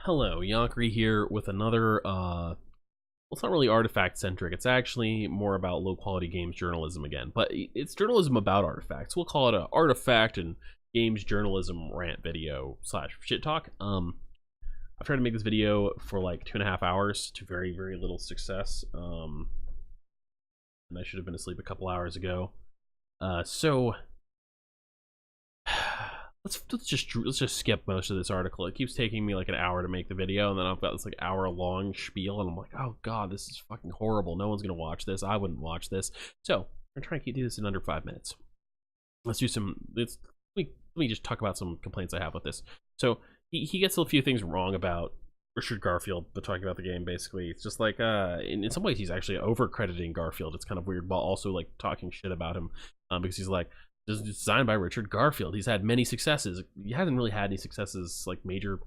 Hello, Yankri here with another, well, it's not really artifact-centric, it's actually more about low-quality games journalism again, but it's journalism about artifacts. We'll call it a artifact and games journalism rant video slash shit talk. I've tried to make this video for like 2.5 hours to very, very little success, and I should have been asleep a couple hours ago. So let's just skip most of this article. It keeps taking me like an hour to make the video, and then I've got this like hour-long spiel, and I'm like, oh god, this is fucking horrible. No one's gonna watch this. I wouldn't watch this. So I'm gonna try and do this in under 5 minutes. Let's do some. Let me just talk about some complaints I have with this. So he gets a few things wrong about Richard Garfield, but talking about the game basically. It's just like in some ways he's actually over crediting Garfield. It's kind of weird, while also like talking shit about him, because he's like, designed by Richard Garfield. He's had many successes. He hasn't really had any successes, like major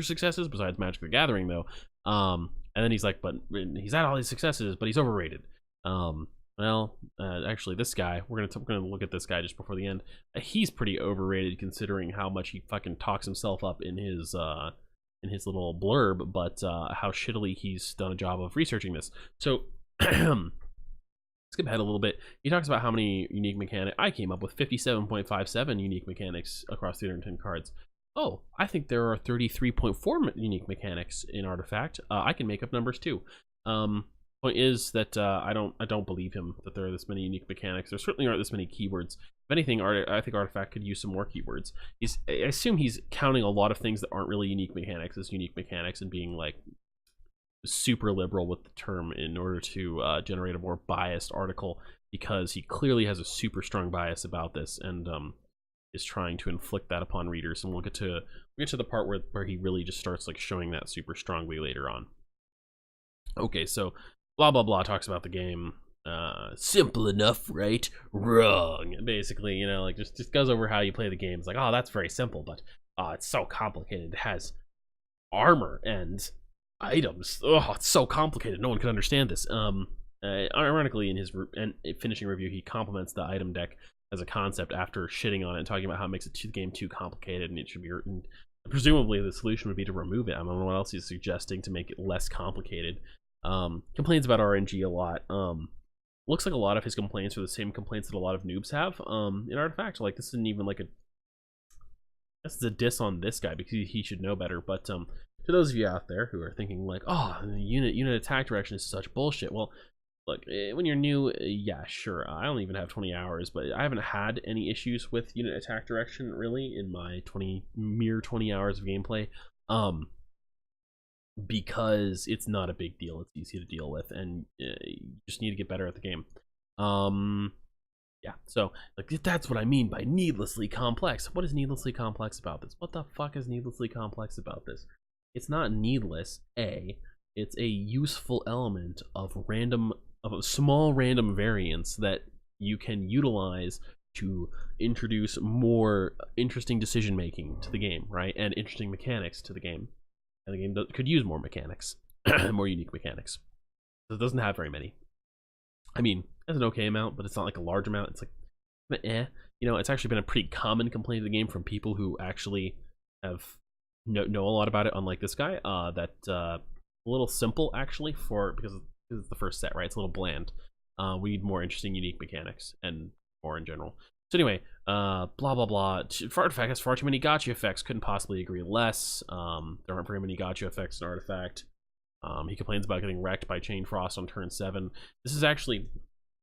successes besides Magic the Gathering, though. And then he's like, but he's had all these successes, but he's overrated. Actually, this guy, we're gonna look at this guy just before the end. He's pretty overrated considering how much he fucking talks himself up in his little blurb, but how shittily he's done a job of researching this. So. Skip ahead a little bit. He talks about how many unique mechanics. I came up with 57.57 unique mechanics across 310 cards. Oh, I think there are 33.4 unique mechanics in Artifact. I can make up numbers too. Point is that I don't believe him that there are this many unique mechanics. There certainly aren't this many keywords. If anything, I think Artifact could use some more keywords. I assume he's counting a lot of things that aren't really unique mechanics as unique mechanics and being like super liberal with the term in order to generate a more biased article, because he clearly has a super strong bias about this and is trying to inflict that upon readers. And we'll get to the part where he really just starts like showing that super strongly later on. Okay, so blah blah blah talks about the game. Simple enough, right? Wrong. Basically, you know, like just goes over how you play the game. It's like, oh, that's very simple, but it's so complicated. It has armor and items. Oh, it's so complicated. No one can understand this. Ironically, in his finishing review, he compliments the item deck as a concept after shitting on it and talking about how it makes the game too complicated and it should be. And presumably, the solution would be to remove it. I don't know what else he's suggesting to make it less complicated. Complains about RNG a lot. Looks like a lot of his complaints are the same complaints that a lot of noobs have in Artifact. Like, this isn't even like this is a diss on this guy because he should know better. But to those of you out there who are thinking like, oh, the unit attack direction is such bullshit. Well, look, when you're new, yeah, sure. I only even have 20 hours, but I haven't had any issues with unit attack direction really in my mere 20 hours of gameplay. Because it's not a big deal. It's easy to deal with, and you just need to get better at the game. Yeah, so like that's what I mean by needlessly complex. What is needlessly complex about this? What the fuck is needlessly complex about this? It's not needless. It's a useful element of a small random variance that you can utilize to introduce more interesting decision making to the game, right? And interesting mechanics to the game. And the game could use more mechanics, more unique mechanics. It doesn't have very many. I mean, it has an okay amount, but it's not like a large amount. It's like, you know, it's actually been a pretty common complaint of the game from people who actually have know a lot about it, unlike this guy. That a little simple actually because it's the first set, right? It's a little bland. We need more interesting, unique mechanics and more in general. So anyway, blah blah blah. For Artifact has far too many gotcha effects. Couldn't possibly agree less. There aren't very many gotcha effects in Artifact. He complains about getting wrecked by Chain Frost on turn 7. This is actually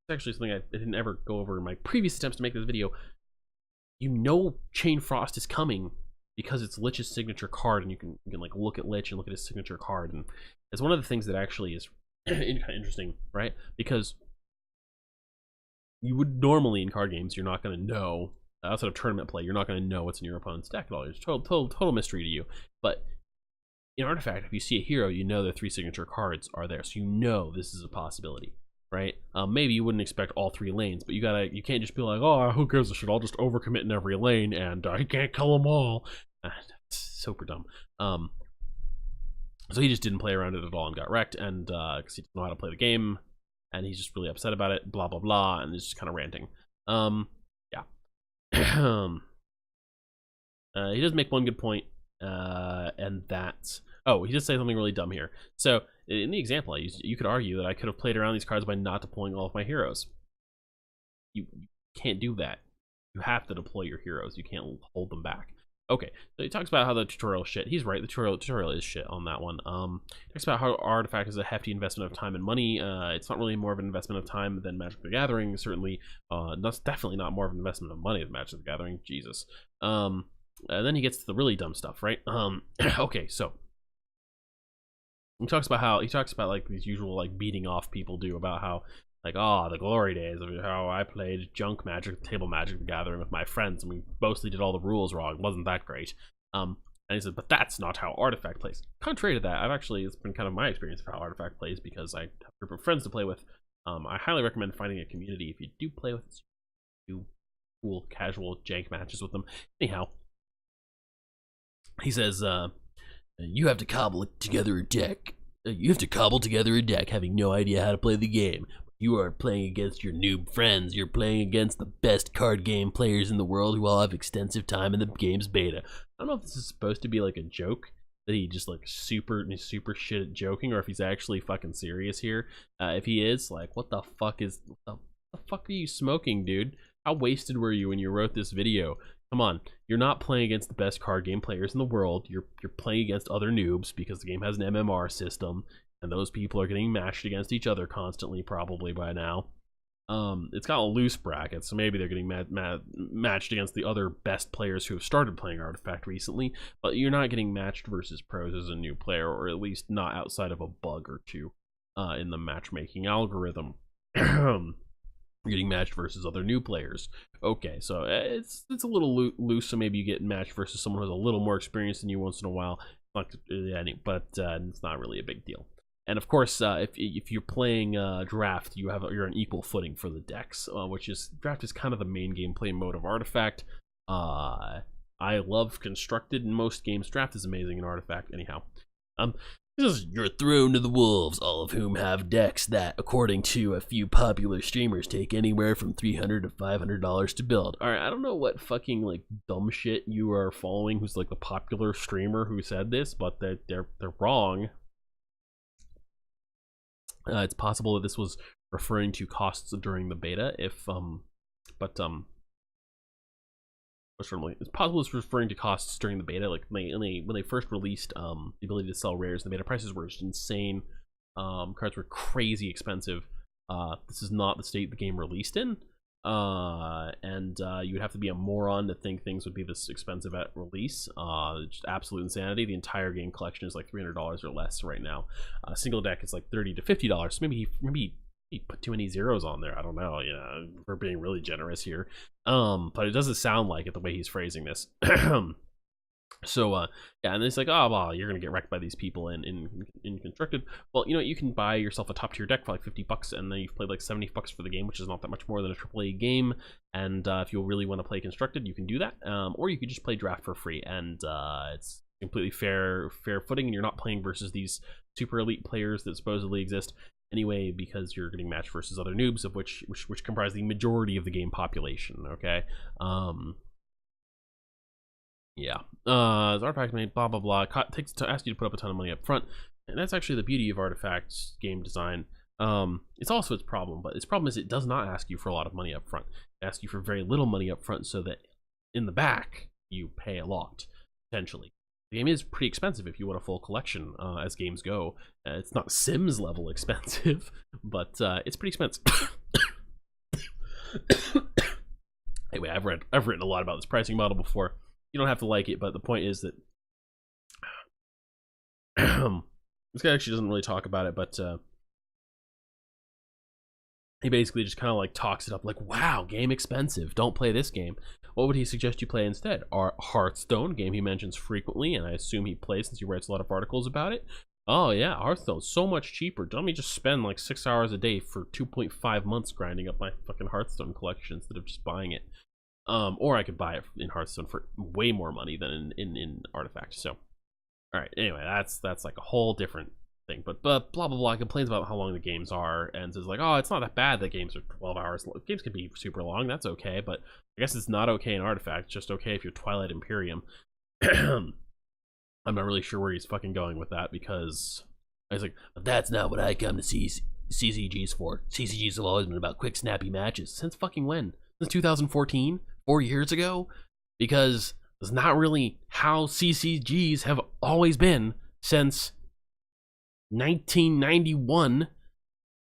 something I didn't ever go over in my previous attempts to make this video. You know Chain Frost is coming because it's Lich's signature card, and you can like look at Lich and look at his signature card, and it's one of the things that actually is kind of interesting, right? Because you would normally in card games, you're not going to know, outside of tournament play, you're not going to know what's in your opponent's deck at all. It's total mystery to you. But in Artifact, if you see a hero, you know their 3 signature cards are there, so you know this is a possibility, right? Maybe you wouldn't expect all 3 lanes, but you can't just be like, oh, who gives a shit? I'll just overcommit in every lane, and I can't kill them all. Super dumb. So he just didn't play around it at all and got wrecked, and because he didn't know how to play the game, and he's just really upset about it, blah blah blah, and he's just kind of ranting. Yeah. He does make one good point, and that Oh, he did say something really dumb here. So in the example I used, you could argue that I could have played around these cards by not deploying all of my heroes. You can't do that. You have to deploy your heroes. You can't hold them back. Okay, so he talks about how the tutorial shit. He's right. The tutorial is shit on that one. He talks about how Artifact is a hefty investment of time and money. It's not really more of an investment of time than Magic the Gathering. Certainly, that's definitely not more of an investment of money than Magic the Gathering. Jesus. And then he gets to the really dumb stuff, right? Okay, so he talks about like these usual like beating off people do about how like, oh, the glory days of how I played junk Magic, table Magic the Gathering with my friends, and we mostly did all the rules wrong. Wasn't that great? And he said, but that's not how Artifact plays. Contrary to that, it's been kind of my experience of how Artifact plays because I have a group of friends to play with. I highly recommend finding a community if you do play with, do cool, casual jank matches with them. Anyhow, he says, you have to cobble together a deck. You have to cobble together a deck having no idea how to play the game. You are playing against your noob friends. You're playing against the best card game players in the world who all have extensive time in the game's beta. I don't know if this is supposed to be like a joke, that he just like super shit at joking, or if he's actually fucking serious here. If he is, like, what the fuck are you smoking, dude? How wasted were you when you wrote this video? Come on, you're not playing against the best card game players in the world. You're playing against other noobs because the game has an MMR system. And those people are getting matched against each other constantly, probably by now. It's got a loose bracket, so maybe they're getting matched against the other best players who have started playing Artifact recently, but you're not getting matched versus pros as a new player, or at least not outside of a bug or two in the matchmaking algorithm. You're getting matched versus other new players. Okay, so it's a little loose, so maybe you get matched versus someone who's a little more experienced than you once in a while, but it's not really a big deal. And of course, if you're playing draft, you're on equal footing for the decks, draft is kind of the main gameplay mode of Artifact. I love constructed in most games. Draft is amazing in Artifact. Anyhow, you're thrown to the wolves, all of whom have decks that, according to a few popular streamers, take anywhere from $300 to $500 to build. All right, I don't know what fucking like dumb shit you are following. Who's like the popular streamer who said this, but they're wrong. It's possible that this was referring to costs during the beta. It's possible it's referring to costs during the beta. Like when they first released the ability to sell rares, the beta prices were just insane. Cards were crazy expensive. This is not the state the game released in. You would have to be a moron to think things would be this expensive at release. Just absolute insanity. The entire game collection is like $300 or less right now. A single deck is like $30 to $50. So maybe he put too many zeros on there. I don't know. Yeah, we're being really generous here. But it doesn't sound like it the way he's phrasing this. So yeah, and it's like, oh well, you're gonna get wrecked by these people in constructed. Well, you know, you can buy yourself a top tier deck for like $50, and then you've played like $70 for the game, which is not that much more than a AAA game. And if you really want to play constructed, you can do that, or you could just play draft for free, and it's completely fair footing, and you're not playing versus these super elite players that supposedly exist anyway, because you're getting matched versus other noobs, of which comprise the majority of the game population. Okay. Yeah. The Artifact made blah blah blah. Takes to ask you to put up a ton of money up front, and that's actually the beauty of Artifact's game design. It's also its problem, but its problem is it does not ask you for a lot of money up front. It asks you for very little money up front, so that in the back you pay a lot potentially. The game is pretty expensive if you want a full collection, as games go. It's not Sims level expensive, but it's pretty expensive. Anyway, I've written a lot about this pricing model before. You don't have to like it, but the point is that this guy actually doesn't really talk about it, but he basically just kind of like talks it up like, wow, game expensive, don't play this game. What would he suggest you play instead? Hearthstone, game he mentions frequently, and I assume he plays since he writes a lot of articles about it. Oh yeah, Hearthstone's so much cheaper. Don't me just spend like 6 hours a day for 2.5 months grinding up my fucking Hearthstone collection instead of just buying it. Or I could buy it in Hearthstone for way more money than in Artifact. So, all right. Anyway, that's like a whole different thing. But blah blah blah complains about how long the games are and says like, oh, it's not that bad that games are 12 hours. Games can be super long. That's okay. But I guess it's not okay in Artifact. It's just okay if you're Twilight Imperium. I'm not really sure where he's fucking going with that, because I was like, that's not what I come to see CCGs for. CCGs have always been about quick, snappy matches. Since fucking when? Since 2014? 4 years ago? Because it's not really how CCGs have always been since 1991.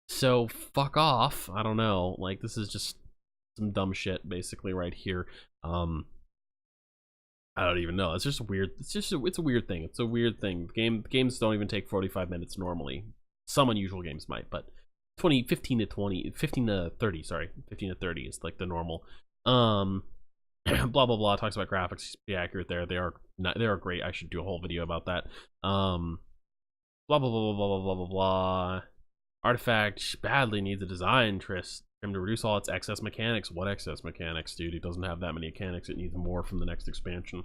So fuck off. I don't know. Like, this is just some dumb shit basically right here. I don't even know. It's just weird. It's a weird thing. It's a weird thing. Games don't even take 45 minutes normally. Some unusual games might, but 15 to 30, sorry. 15 to 30 is like the normal. Blah blah blah. Talks about graphics. Be accurate there. They are great. I should do a whole video about that. Blah blah blah blah blah blah blah blah. Artifact badly needs a design twist to reduce all its excess mechanics. What excess mechanics, dude? It doesn't have that many mechanics. It needs more from the next expansion.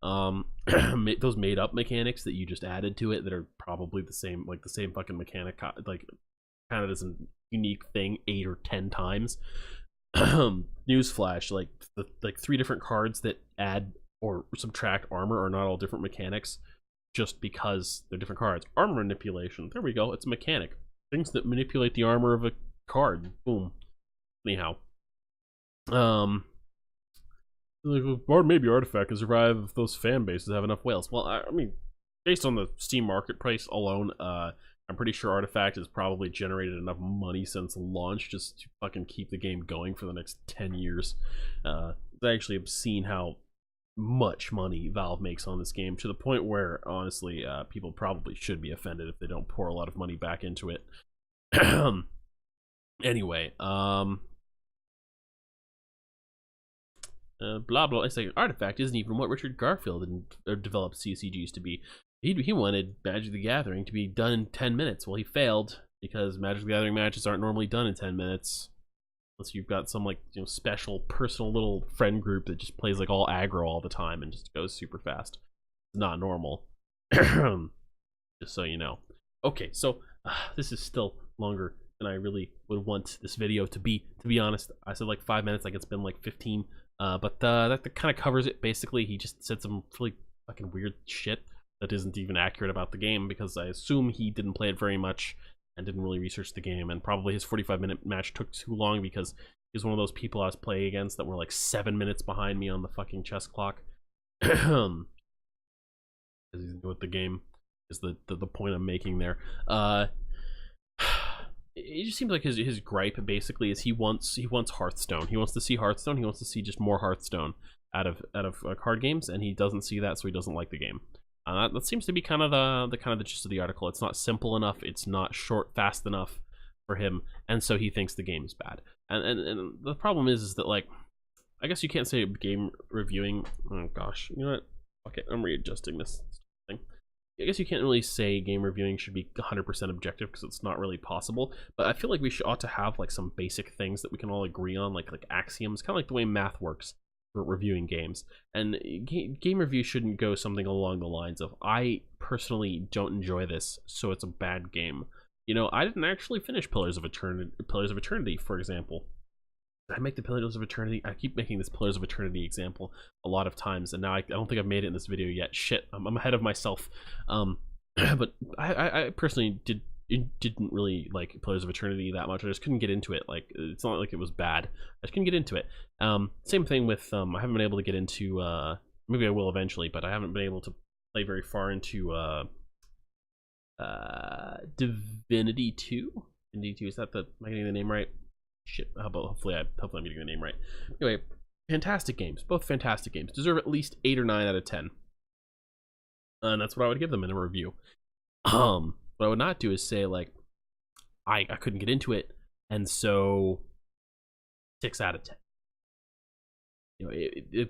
Those made up mechanics that you just added to it that are probably the same, like the same fucking mechanic, like kind of as a unique thing 8 or 10 times. Newsflash, like 3 different cards that add or subtract armor are not all different mechanics just because they're different cards. Armor manipulation, there we go. It's a mechanic. Things that manipulate the armor of a card. Boom. Anyhow, or maybe Artifact can survive if those fan bases have enough whales. Well, I mean, based on the Steam market price alone, I'm pretty sure Artifact has probably generated enough money since launch just to fucking keep the game going for the next 10 years. It's actually obscene how much money Valve makes on this game, to the point where, honestly, people probably should be offended if they don't pour a lot of money back into it. Anyway, blah blah. It's like Artifact isn't even what Richard Garfield developed CCGs to be. He wanted Magic the Gathering to be done in 10 minutes. Well, he failed because Magic the Gathering matches aren't normally done in 10 minutes, unless you've got some, like, you know, special personal little friend group that just plays like all aggro all the time and just goes super fast. It's not normal. Just so you know. Okay, so this is still longer than I really would want this video to be. To be honest, I said like 5 minutes, like it's been like 15. But that kind of covers it. Basically, he just said some really fucking weird shit that isn't even accurate about the game, because I assume he didn't play it very much and didn't really research the game, and probably his 45-minute match took too long because he's one of those people I was playing against that were like 7 minutes behind me on the fucking chess clock. Because he's new at the game is the point I'm making there. It just seems like his gripe basically is he wants Hearthstone. He wants to see Hearthstone. He wants to see just more Hearthstone out of card games, and he doesn't see that, so he doesn't like the game. That seems to be kind of the gist of the article. It's not simple enough. It's not fast enough for him, and so he thinks the game is bad. And the problem is that, like, I guess you can't say game reviewing. Oh gosh, you know what? Okay, I'm readjusting this thing. I guess you can't really say game reviewing should be 100% objective, because it's not really possible. But I feel like we ought to have like some basic things that we can all agree on, like axioms, kind of like the way math works for reviewing games. And game review shouldn't go something along the lines of, I personally don't enjoy this, so it's a bad game. You know, I didn't actually finish Pillars of Eternity, for example. I make the Pillars of Eternity. I keep making this Pillars of Eternity example a lot of times, and now I don't think I've made it in this video yet. Shit, I'm ahead of myself. But I personally didn't really like Pillars of Eternity that much. I just couldn't get into it. Like, it's not like it was bad. I just couldn't get into it. Same thing with I haven't been able to get into. Maybe I will eventually, but I haven't been able to play very far into Divinity 2. Divinity 2, is that am I getting the name right? Shit, hopefully I'm getting the name right. Anyway, fantastic games, both fantastic games, deserve at least 8 or 9 out of 10, and that's what I would give them in a review. What I would not do is say, like, I couldn't get into it, and so 6 out of 10. You know,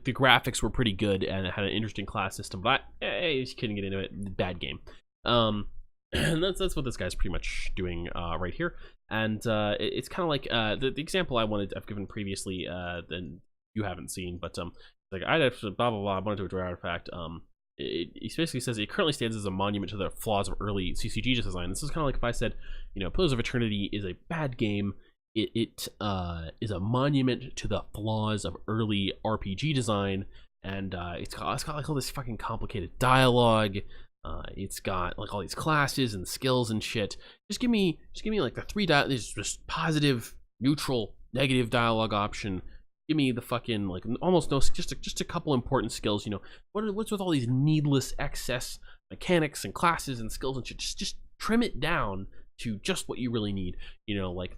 the graphics were pretty good and it had an interesting class system, but I just couldn't get into it. Bad game. And that's what this guy's pretty much doing right here. And it's kind of like the example I've given previously, then you haven't seen, but like I'd have to blah blah blah. I wanted to address Artifact. He basically says it currently stands as a monument to the flaws of early CCG design. This is kind of like if I said, you know, Pillars of Eternity is a bad game. It is a monument to the flaws of early RPG design, and it's got like all this fucking complicated dialogue. It's got like all these classes and skills and shit. Just give me like the there's just positive, neutral, negative dialogue option. Give me the fucking like almost no, just a couple important skills. You know, what's with all these needless excess mechanics and classes and skills and shit? Just trim it down to just what you really need. You know, like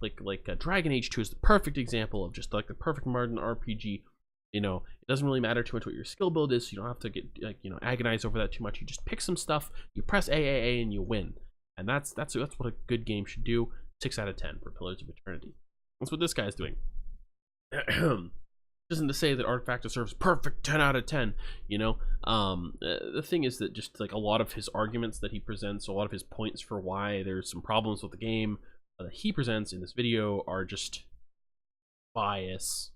Dragon Age 2 is the perfect example of just like the perfect modern RPG. You know, it doesn't really matter too much what your skill build is, so you don't have to get like, you know, agonize over that too much. You just pick some stuff, you press AAA, and you win. And that's what a good game should do. 6 out of 10 for Pillars of Eternity. That's what this guy's doing. Isn't to say that Artifact deserves perfect 10 out of 10. You know, the thing is that just like a lot of his arguments that he presents, a lot of his points for why there's some problems with the game that he presents in this video are just bias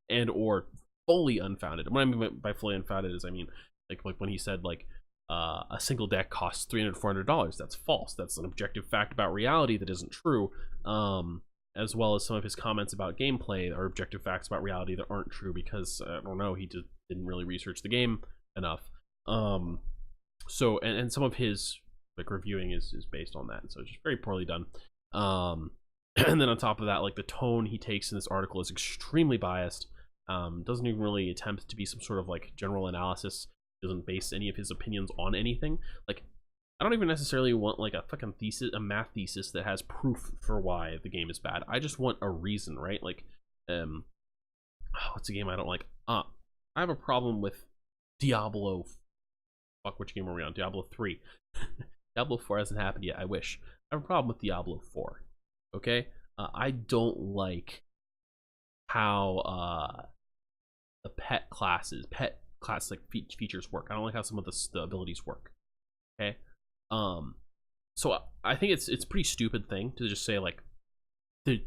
and or fully unfounded. And what I mean by fully unfounded is, I mean like when he said like a single deck costs $300-400. That's false. That's an objective fact about reality that isn't true. As well as some of his comments about gameplay are objective facts about reality that aren't true, because I don't know, he just didn't really research the game enough. So and some of his like reviewing is based on that, so it's just very poorly done. And then on top of that, like the tone he takes in this article is extremely biased. Doesn't even really attempt to be some sort of like general analysis. Doesn't base any of his opinions on anything. Like, I don't even necessarily want like a fucking thesis, a math thesis that has proof for why the game is bad. I just want a reason, right? Like, what's a game I don't like? I have a problem with Diablo. Fuck, which game are we on? Diablo 3. Diablo 4 hasn't happened yet. I wish. I have a problem with Diablo 4. Okay, I don't like how the pet class like features work. I don't like how some of the abilities work. Okay, so I think it's a pretty stupid thing to just say like the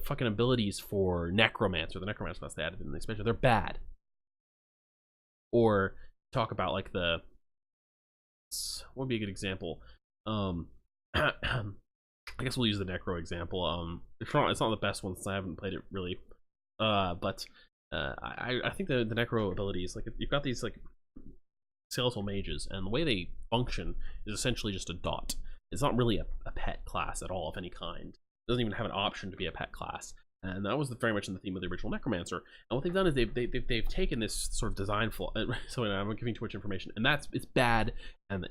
fucking abilities for Necromancer, the Necromancer class they added in the expansion, they're bad. Or talk about like what would be a good example? I guess we'll use the Necro example. It's not the best one since I haven't played it really. But I think the Necro abilities, like you've got these like skeletal mages, and the way they function is essentially just a dot. It's not really a pet class at all of any kind. It doesn't even have an option to be a pet class. And that was very much in the theme of the original Necromancer. And what they've done is they've taken this sort of design flaw. So I'm not giving too much information, and it's bad, and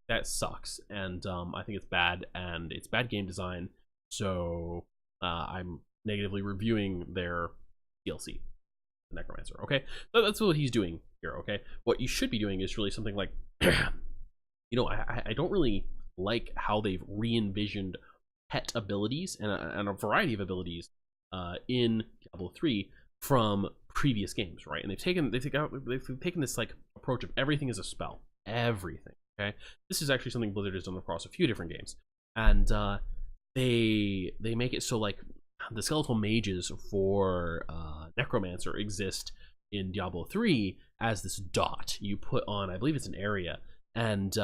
that sucks. And I think it's bad, and it's bad game design. So I'm negatively reviewing their DLC, the Necromancer. Okay, so that's what he's doing here. Okay, what you should be doing is really something like, you know, I don't really like how they've re-envisioned pet abilities and a variety of abilities in Diablo 3 from previous games, right? And they've taken this like approach of everything is a spell, everything. Okay, this is actually something Blizzard has done across a few different games, and they make it so like the skeletal mages for Necromancer exist in Diablo 3 as this dot you put on, I believe it's an area, and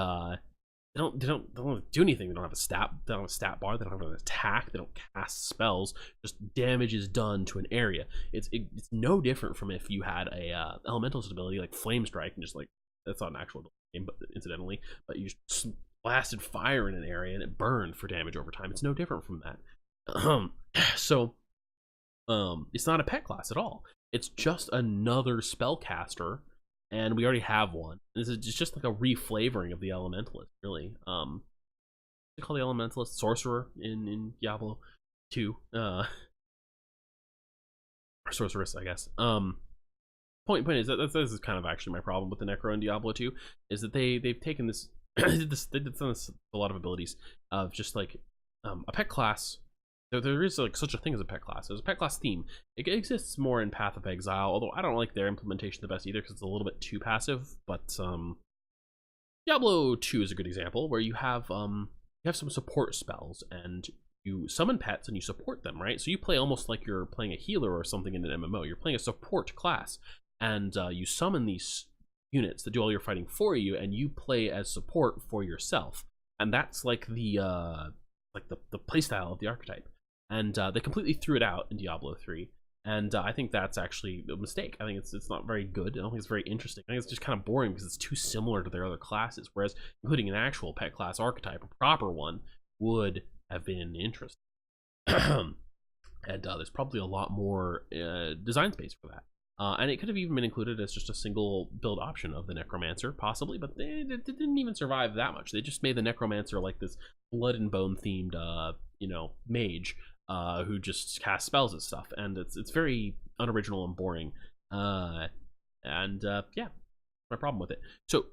they don't do anything. They don't have a stat. They don't have a stat bar. They don't have an attack. They don't cast spells. Just damage is done to an area. It's no different from if you had a elementalist ability like Flame Strike, and just like, that's not an actual game, but incidentally, but you just blasted fire in an area and it burned for damage over time. It's no different from that. So it's not a pet class at all. It's just another spellcaster. And we already have one. This is just like a reflavoring of the Elementalist, really. They call the Elementalist Sorcerer in Diablo 2. Or Sorceress, I guess. Point is that this is kind of actually my problem with the Necro in Diablo 2, is that they've taken this they did this a lot of abilities of just like a pet class. There is like such a thing as a pet class. There's a pet class theme. It exists more in Path of Exile, although I don't like their implementation the best either because it's a little bit too passive. But Diablo 2 is a good example where you have some support spells and you summon pets and you support them, right? So you play almost like you're playing a healer or something in an MMO. You're playing a support class, and you summon these units that do all your fighting for you, and you play as support for yourself. And that's like the playstyle of the archetype. And they completely threw it out in Diablo 3. And I think that's actually a mistake. I think it's not very good. I don't think it's very interesting. I think it's just kind of boring because it's too similar to their other classes. Whereas including an actual pet class archetype, a proper one, would have been interesting. And there's probably a lot more design space for that. And it could have even been included as just a single build option of the Necromancer, possibly, but it didn't even survive that much. They just made the Necromancer like this blood and bone themed, mage who just casts spells and stuff, and it's very unoriginal and boring. Yeah, my problem with it. So,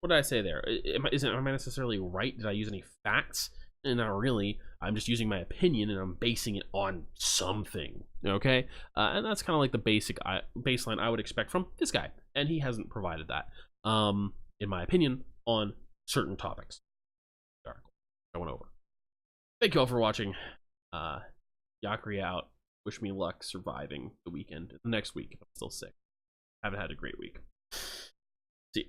what did I say there? Am I necessarily right? Did I use any facts? Not really. I'm just using my opinion, and I'm basing it on something. Okay, and that's kind of like the baseline I would expect from this guy, and he hasn't provided that. In my opinion, on certain topics. I went over. Thank you all for watching. Yakri out. Wish me luck surviving the weekend. The next week, if I'm still sick. Haven't had a great week. See.